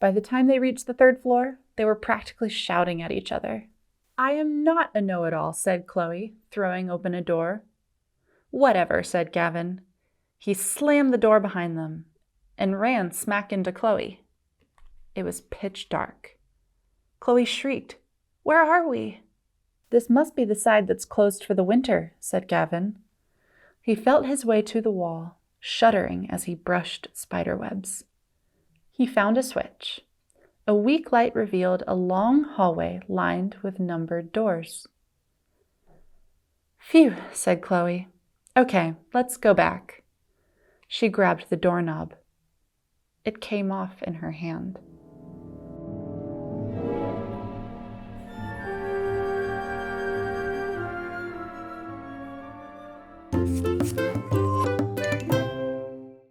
By the time they reached the third floor, they were practically shouting at each other. "I am not a know-it-all," said Chloe, throwing open a door. "Whatever," said Gavin. He slammed the door behind them and ran smack into Chloe. It was pitch dark. Chloe shrieked, "Where are we?" "This must be the side that's closed for the winter," said Gavin. He felt his way to the wall, shuddering as he brushed spiderwebs. He found a switch. A weak light revealed a long hallway lined with numbered doors. "Phew," said Chloe. "Okay, let's go back." She grabbed the doorknob. It came off in her hand.